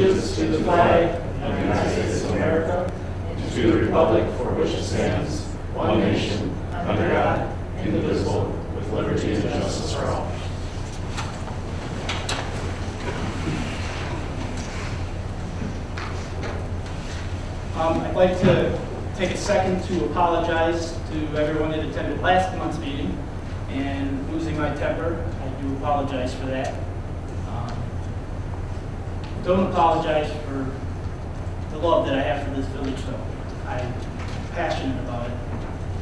allegiance to the flag of the United States of America and to the republic for which it stands, one nation, under God, indivisible, with liberty and justice for all. I'd like to take a second to apologize to everyone that attended last month's meeting and losing my temper. I do apologize for that. Don't apologize for the love that I have for this village, though. I'm passionate about it,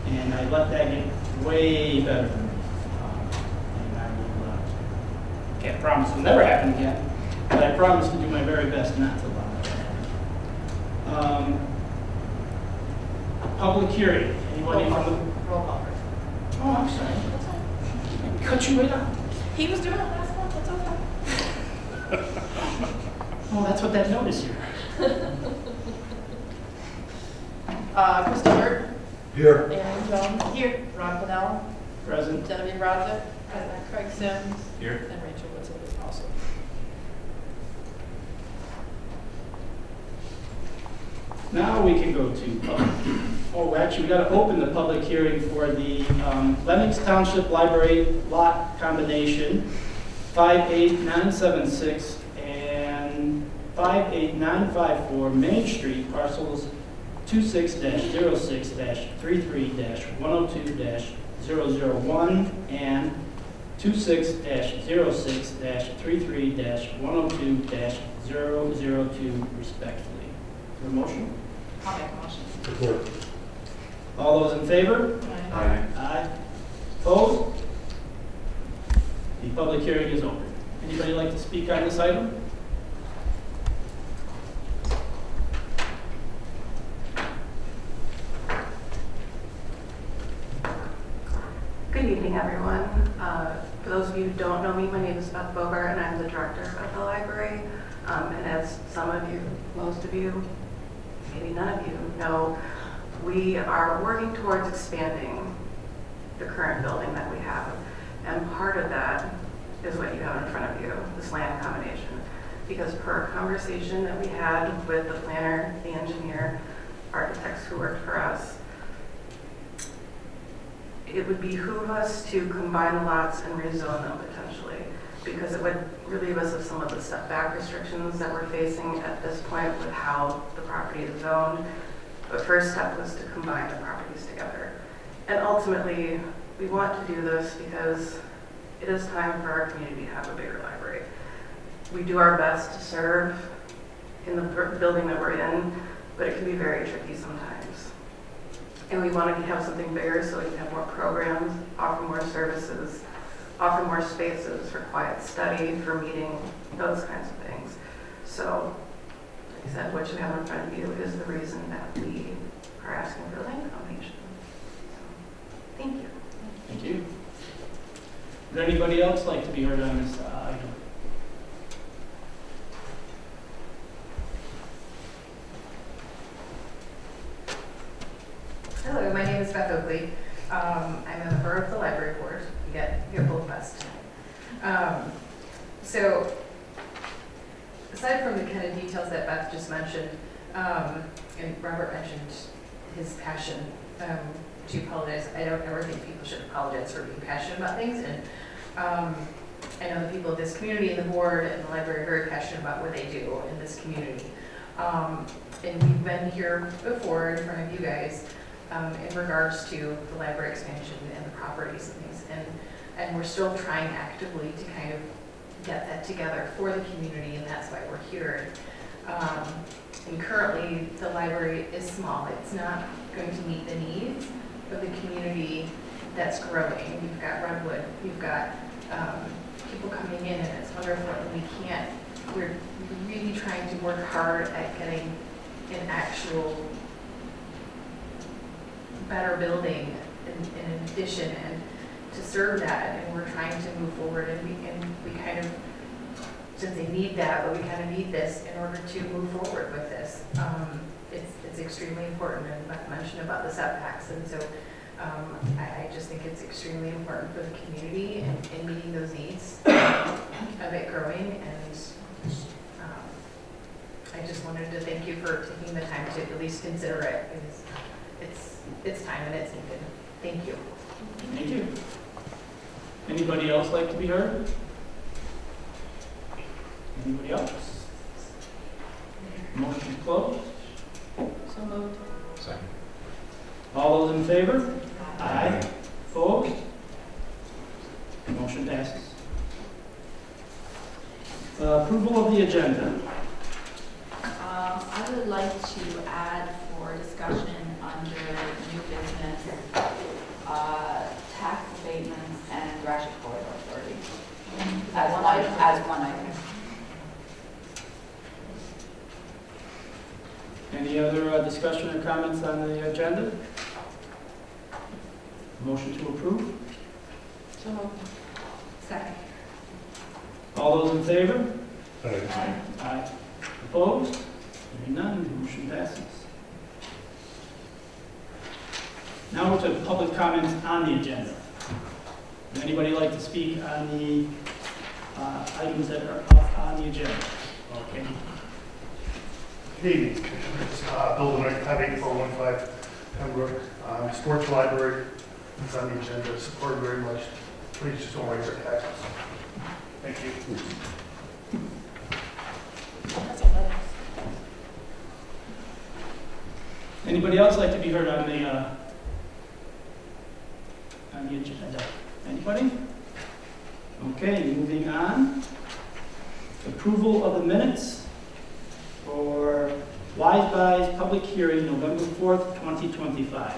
and I let that get way better than me. And I will, can't promise it'll never happen again, but I promise to do my very best not to allow that to happen. Public hearing. Anybody from the Roll call. Oh, I'm sorry. I cut you right off. He was doing it last month, that's okay. Oh, that's what that note is here. Chris Stewart. Here. Aaron Jones. Here. Ron Pennell. Present. Genevieve Roderick. Craig Sims. Here. And Rachel Woodson is also. Now we can go to public. Oh, actually, we got to open the public hearing for the Lenox Township Library lot combination 58976 and 58954 Main Street, parcels 26-06-33-102-001 and 26-06-33-102-002 respectively. Is there a motion? I'll make a motion. Support. All those in favor? Aye. Aye. Opposed? The public hearing is open. Anybody like to speak on this item? Good evening, everyone. For those of you who don't know me, my name is Beth Bogart, and I'm the director of the library. And as some of you, most of you, maybe none of you know, we are working towards expanding the current building that we have. And part of that is what you have in front of you, this land combination. Because per conversation that we had with the planner, the engineer, architects who worked for us, it would behoove us to combine the lots and rezone them potentially, because it would relieve us of some of the setback restrictions that we're facing at this point with how the property is zoned. But first step was to combine the properties together. And ultimately, we want to do this because it is time for our community to have a bigger library. We do our best to serve in the building that we're in, but it can be very tricky sometimes. And we want to have something bigger so we can have more programs, offer more services, offer more spaces for quiet study, for meeting, those kinds of things. So, like I said, what you have in front of you is the reason that we are asking for the land combination. So, thank you. Thank you. Would anybody else like to be heard on this item? Hello, my name is Beth Oakley. I'm a member of the library board. You get both of us tonight. So, aside from the kind of details that Beth just mentioned, and Robert mentioned his passion, to apologize. I don't ever think people should apologize for being passionate about things. And I know the people of this community and the board and the library are very passionate about what they do in this community. And we've been here before in front of you guys in regards to the library expansion and the properties and things. And we're still trying actively to kind of get that together for the community, and that's why we're here. And currently, the library is small. It's not going to meet the needs of the community that's growing. You've got Redwood, you've got people coming in, and it's wonderful. And we're really trying to work hard at getting an actual better building in addition and to serve that, and we're trying to move forward, and we kind of, since they need that, but we kind of need this in order to move forward with this. It's extremely important, and Beth mentioned about the setbacks, and so I just think it's extremely important for the community and meeting those needs of it growing, and I just wanted to thank you for taking the time to at least consider it, because it's time and it's needed. Thank you. Thank you. Anybody else like to be heard? Anybody else? Motion closed. So moved. Second. All those in favor? Aye. Opposed? Motion passes. Approval of the agenda. I would like to add for discussion under new business, tax abatements and Gratiot Corridor Authority. As one item. Any other discussion or comments on the agenda? Motion to approve. So moved. Second. All those in favor? Aye. Aye. Opposed? Hearing none, motion passes. Now to public comments on the agenda. Would anybody like to speak on the items that are up on the agenda? Okay. Good evening, Commissioners. Bill Benoit, 58415 Pembroke. Sports Library is on the agenda. Support it very much. Please just don't raise our taxes. Thank you. Anybody else like to be heard on the agenda? Anybody? Okay, moving on. Approval of the minutes for Wise Buys public hearing November 4th, 2025.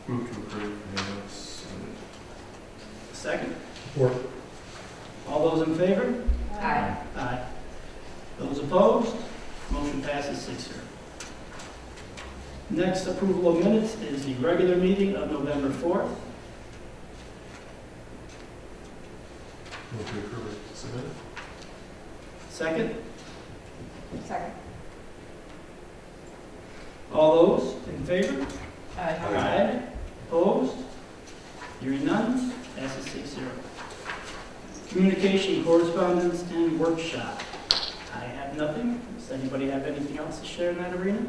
Move to approve minutes. Second. Support. All those in favor? Aye. Aye. Those opposed? Motion passes 6-0. Next approval of minutes is the regular meeting of November 4th. Move to approve it. Submitted. Second. Second. All those in favor? Aye. Opposed? Hearing none, passes 6-0. Communication, correspondence, and workshop. I have nothing. Does anybody have anything else to share in that arena?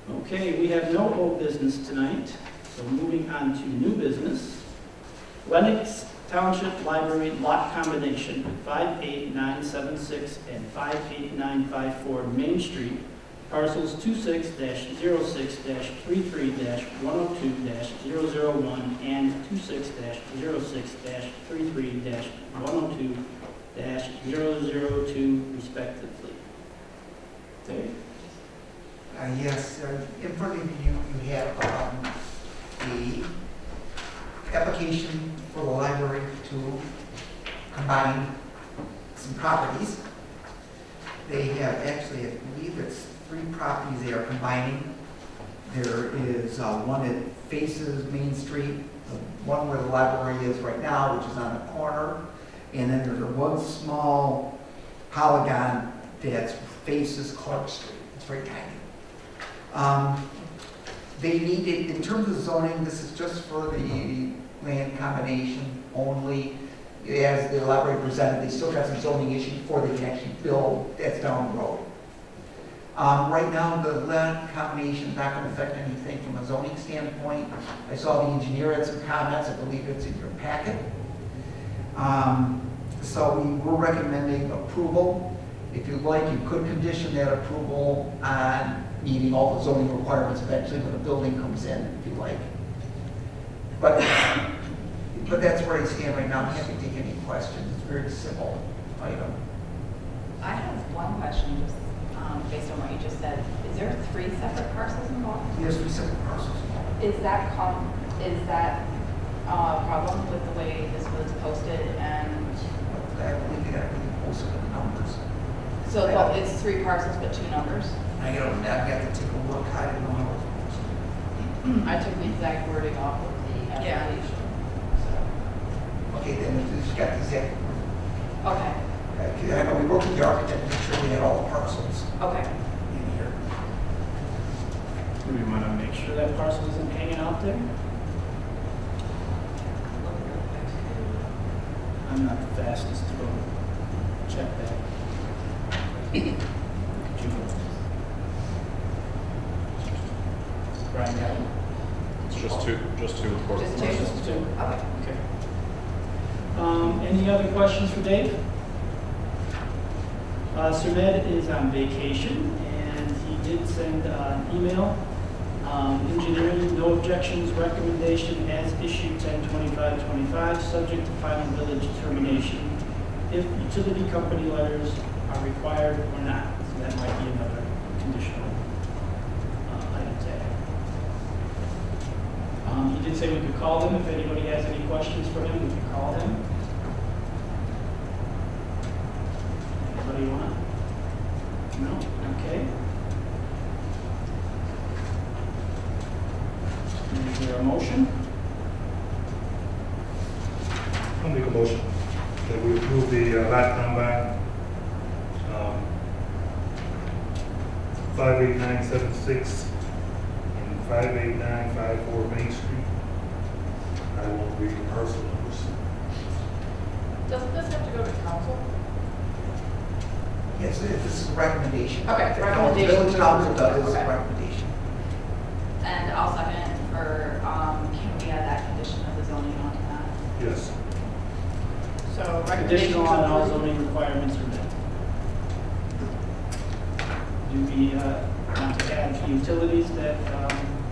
Okay, we have no old business tonight, so moving on to new business. Lennox Township Library lot combination, 58976 and 58954 Main Street, parcels 26-06-33-102-001 and 26-06-33-102-002 respectively. Dave? Yes, in front of you, you have the application for the library to combine some properties. They have actually, I believe it's 3 properties they are combining. There is one that faces Main Street, the one where the library is right now, which is on the corner, and then there's one small polygon that faces Clark Street. It's very tiny. They need it, in terms of zoning, this is just for the land combination only. As the library presented, they still got some zoning issues before they can actually build, that's down the road. Right now, the land combination is not going to affect anything from a zoning standpoint. I saw the engineer had some comments, I believe it's in your packet. So we were recommending approval. If you'd like, you could condition that approval on meeting all the zoning requirements eventually when the building comes in, if you like. But that's where I stand right now. I'm happy to take any questions. It's a very simple item. I have one question, just based on what you just said. Is there 3 separate parcels involved? There's 3 separate parcels. Is that a problem with the way this was posted? And I believe they got to be posted with the numbers. so well, it's 3 parcels but 2 numbers. I don't know, I got to take a look. I didn't know how it was posted. I took the exact wording off of the application. Okay, then it's got the exact. Okay. I know we worked with the architect to make sure we had all the parcels Okay. in here. Do we want to make sure that parcel isn't hanging out there? I'm I'm not the fastest to go check that. Could you go? Brian, got it? Just two reports. Just two? Just two? Okay. Okay. Any other questions for Dave? Sir Ned is on vacation, and he did send an email. Engineering, no objections, recommendation as issued 10/25/25, subject to final village determination if utility company letters are required or not. So that might be another conditional item to add. He did say we could call them if anybody has any questions for him. We could call him. Anybody want? No? Okay. Is there a motion? I'll make a motion that we approve the lot combine, 58976 and 58954 Main Street. I won't read the parcel numbers. Doesn't this have to go to council? Yes, this is a recommendation. Okay, The recommendation. Village council does this Okay. recommendation. And I'll second, or can we add that condition of the zoning onto that? Yes. So recommendation Conditional on all to approve. zoning requirements are met. Do we want to add the utilities that the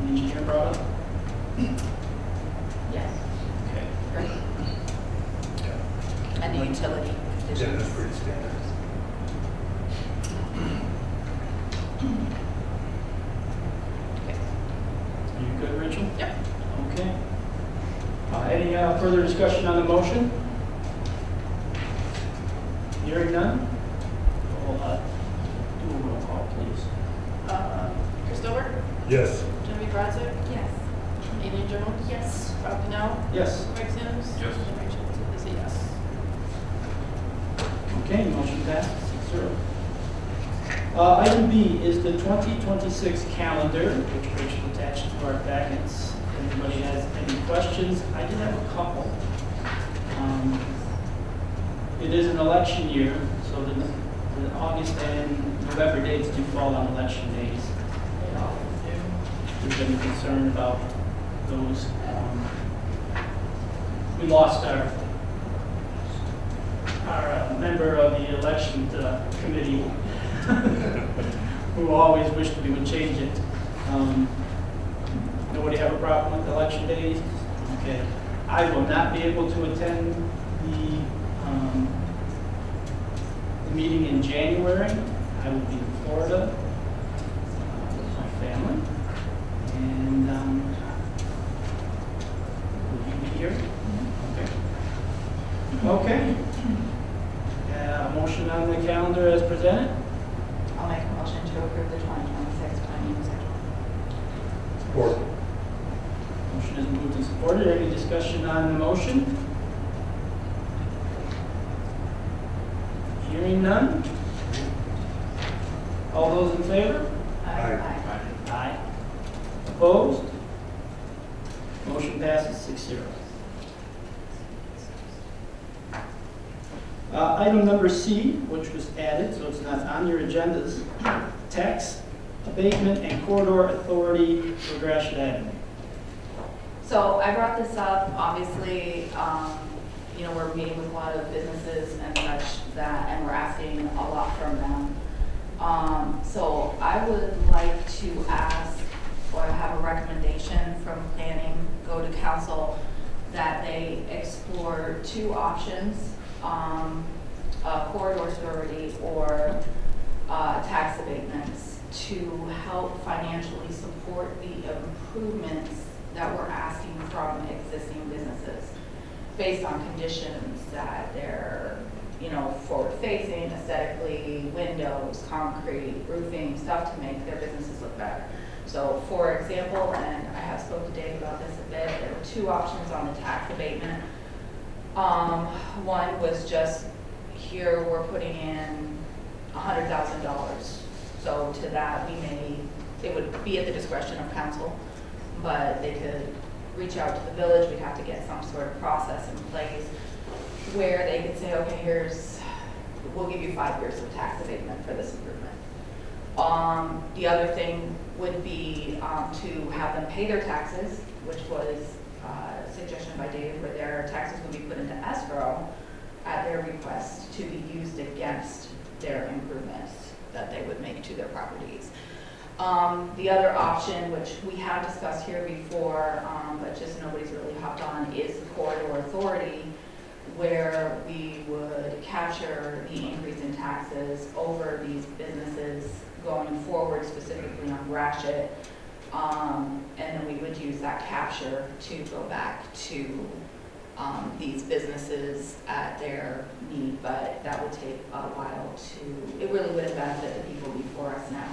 engineer brought up? Yes. Okay. Great. And the utility Yeah, conditions. that's pretty standard. Okay. Are you good, Rachel? Yep. Okay. Any further discussion on the motion? Hearing none? We'll do a roll call, please. Christopher? Yes. Genevieve Bradzik? Yes. Aileen Jones? Yes. Rob Canal? Yes. Craig Sims? Yes. And Rachel is a yes. Okay, motion passed, 6-0. Item B is the 2026 calendar, which Rachel attached to our packets. If anybody has any questions, I did have a couple. It is an election year, so the August and November dates do fall on election days. If there's any concern about those, we lost our member of the election committee who always wished we would change it. Nobody have a problem with election days? Okay. I will not be able to attend the meeting in January. I will be in Florida with my family. And will you be here? Okay. Okay. A motion on the calendar as presented. I'll make a motion to approve the 2026 planning schedule. Support. Motion is moved and supported. Any discussion on the motion? Hearing none? All those in favor? Aye. Aye. Opposed? Motion passes 6-0. Item number C, which was added, so it's not on your agendas, tax abatement and corridor authority for Gratiot Avenue. So I brought this up, obviously, we're meeting with a lot of businesses and such that, and we're asking a lot from them. So I would like to ask, or have a recommendation from planning, go to council, that they explore two options, corridor authority or tax abatements to help financially support the improvements that we're asking from existing businesses based on conditions that they're, forward-facing, aesthetically, windows, concrete, roofing, stuff to make their businesses look better. So for example, and I have spoken to Dave about this a bit, there were two options on the tax abatement. One was just, here we're putting in $100,000. So to that, it would be at the discretion of council, but they could reach out to the village, we'd have to get some sort of process in place. where they could say, okay, we'll give you 5 years of tax abatement for this improvement. The other thing would be to have them pay their taxes, which was a suggestion by Dave, where their taxes would be put into escrow at their request to be used against their improvements that they would make to their properties. The other option, which we have discussed here before, but just nobody's really hopped on, is the corridor authority, where we would capture the increase in taxes over these businesses going forward, specifically on Gratiot, and then we would use that capture to go back to these businesses at their need, but that would take a while to, it really wouldn't benefit the people before us now.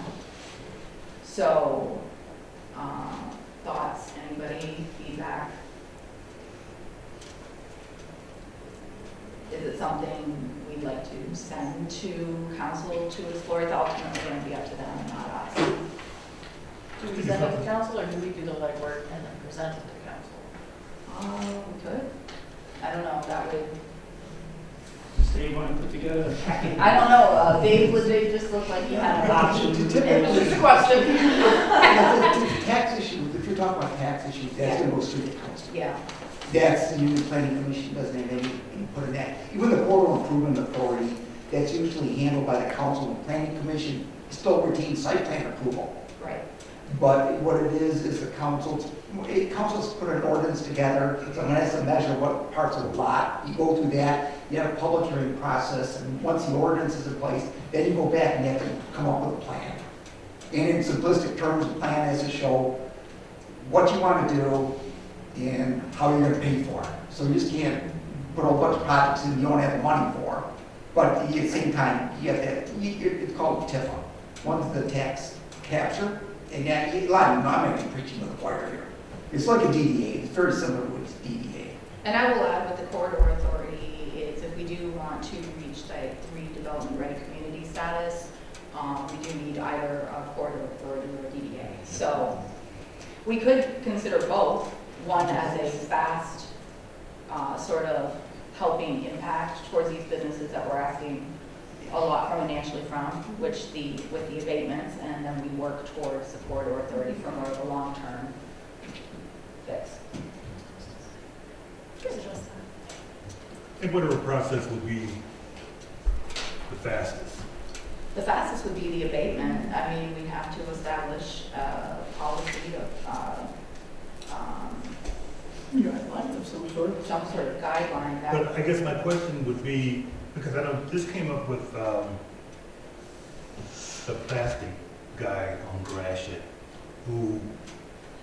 So, thoughts, anybody, feedback? Is it something we'd like to send to council to explore? It's ultimately going to be up to them, not us. Do we send it to council, or do we do the legwork and then present it to council? We could. I don't know if that would. So you want to put together a package? I don't know. Dave just looked like he had an option. It's just a question. The tax issue, if you're talking about tax issues, that's gonna go straight to council. Yeah. That's, the Union Planning Commission doesn't have any input in that. Even the Corridor Improvement Authority, that's usually handled by the Council and Planning Commission, still retains site plan approval. Right. But what it is the council's put an ordinance together, someone has to measure what parts of the lot, you go through that, you have a public hearing process, and once the ordinance is in place, then you go back and you have to come up with a plan. And in simplistic terms, the plan has to show what you want to do and how you're going to pay for it. So you just can't put a whole bunch of projects in you don't have the money for, but at the same time, you have that, it's called TIFA. One's the tax capture, and yeah, a lot of you know, I'm actually preaching to the choir here. It's like a DDA, it's very similar to what it's DDA. And I will add with the corridor authority is if we do want to reach type 3 development ready community status, we do need either a corridor authority or a DDA. So we could consider both, one as a fast sort of helping impact towards these businesses that we're asking a lot financially from, with the abatements, and then we work towards the corridor authority for more of a long-term fix. And whatever process would be the fastest? The fastest would be the abatement. I mean, we'd have to establish a policy of Guidelines of some sort. some sort of guideline that. But I guess my question would be, because I know this came up with the plastic guy on Gratiot, who,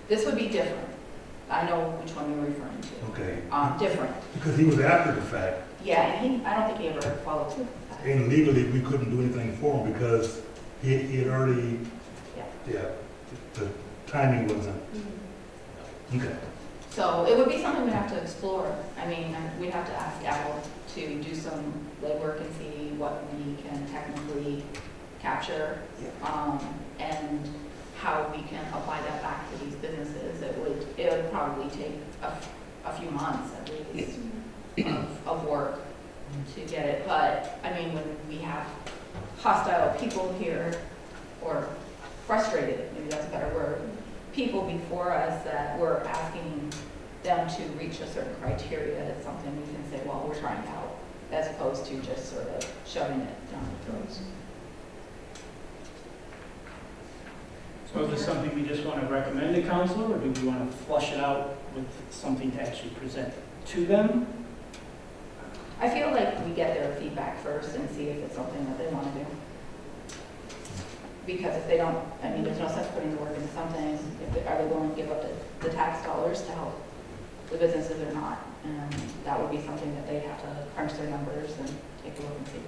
This would be different. I know which one you're referring to. okay, Different. because he was after the fact, Yeah, and I don't think he ever followed through with that. and legally, we couldn't do anything for him because he had already, Yeah. the timing wasn't, okay. So it would be something we'd have to explore. I mean, we'd have to ask Al to do some legwork and see what we can technically capture, and how we can apply that back to these businesses. It would probably take a few months at least of work to get it. But I mean, when we have hostile people here, or frustrated, maybe that's a better word, people before us that we're asking them to reach a certain criteria, it's something we can say, well, we're trying to help, as opposed to just sort of shoving it down the throats. So is this something we just want to recommend to council, or do we want to flush it out with something to actually present to them? I feel like we get their feedback first and see if it's something that they want to do. Because if they don't, I mean, there's no sense putting the work into something, are they willing to give up the tax dollars to help the businesses or not? And that would be something that they'd have to crunch their numbers and take a look and see.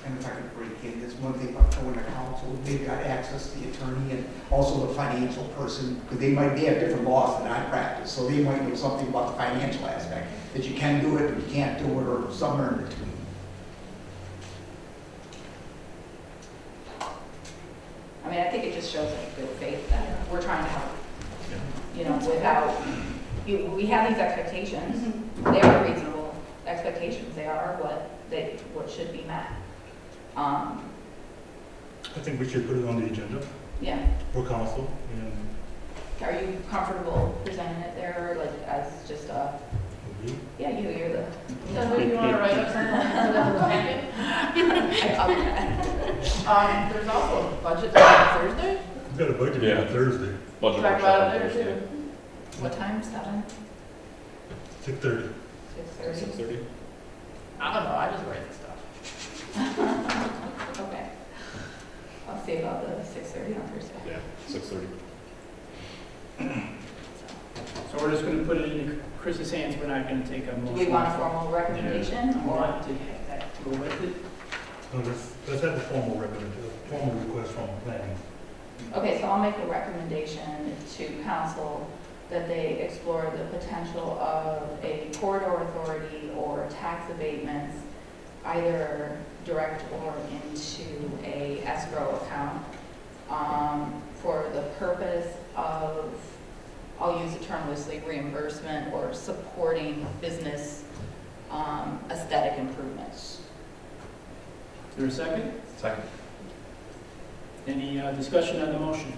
And if I could break in, this one thing about going to council, they've got access to the attorney and also the financial person, because they have different laws than I practice, so they might know something about the financial aspect, that you can do it or you can't do it, or somewhere in between. I mean, I think it just shows like good faith that we're trying to help. You know, without, we have these expectations, they are reasonable expectations they are, what should be met. I think we should put it on the agenda Yeah, for council, and are you comfortable presenting it there, like, as just a, we, yeah, you're the. So who do you want to write up something for the packet? Okay. There's also a budget on Thursday. we've got a budget Yeah. on Thursday, Budget Talk workshop about on it there Thursday. too. What time, 7? 6:30. 6:30? 6:30? I don't know, I just write the stuff. Okay. I'll see about the 6:30 on Thursday. Yeah, 6:30. So we're just gonna put it into Chris's hands, we're not gonna take a Do motion. we want a formal recommendation, You or? want to go with it? No, let's have a formal formal request from planning. Okay, so I'll make a recommendation to council that they explore the potential of a corridor authority or tax abatements, either direct or into a escrow account, for the purpose of, I'll use the term loosely, reimbursement or supporting business aesthetic improvements. Is there a second? Second. Any discussion on the motion?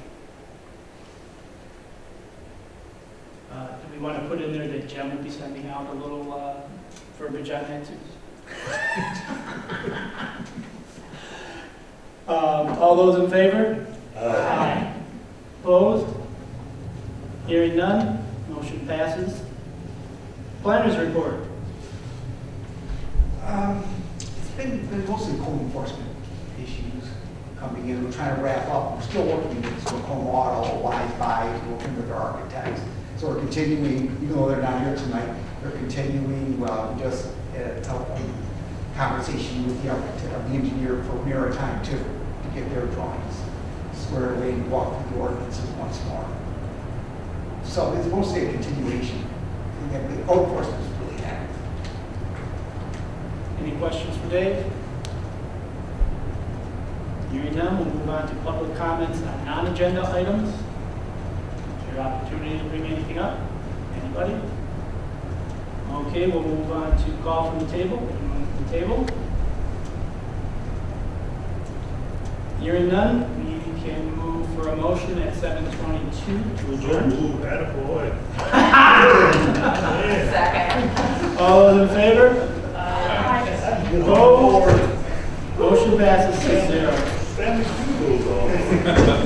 Do we want to put in there that Jem will be sending out a little verbiage on that too? All those in favor? Aye. Opposed? Hearing none, motion passes. Planners report. It's been mostly code enforcement issues coming in. We're trying to wrap up. We're still working with Tacoma Auto, Wise Buy, working with our architects. So we're continuing, even though they're not here tonight, they're continuing, just a telephone conversation with the architect, the engineer for Maritime too, to get their drawings squared away and walk through the ordinances once more. So it's mostly a continuation. And the code enforcement is really active. Any questions for Dave? Hearing none, we'll move on to public comments on non-agenda items. Is your opportunity to bring anything up? Anybody? Okay, we'll move on to call from the table. Anyone from the table? Hearing none, we can move for a motion at 7:22 to adjourn. Ooh, attaboy. Yeah. Second. All those in favor? Opposed? Motion passes 6-0. Family feud goes on.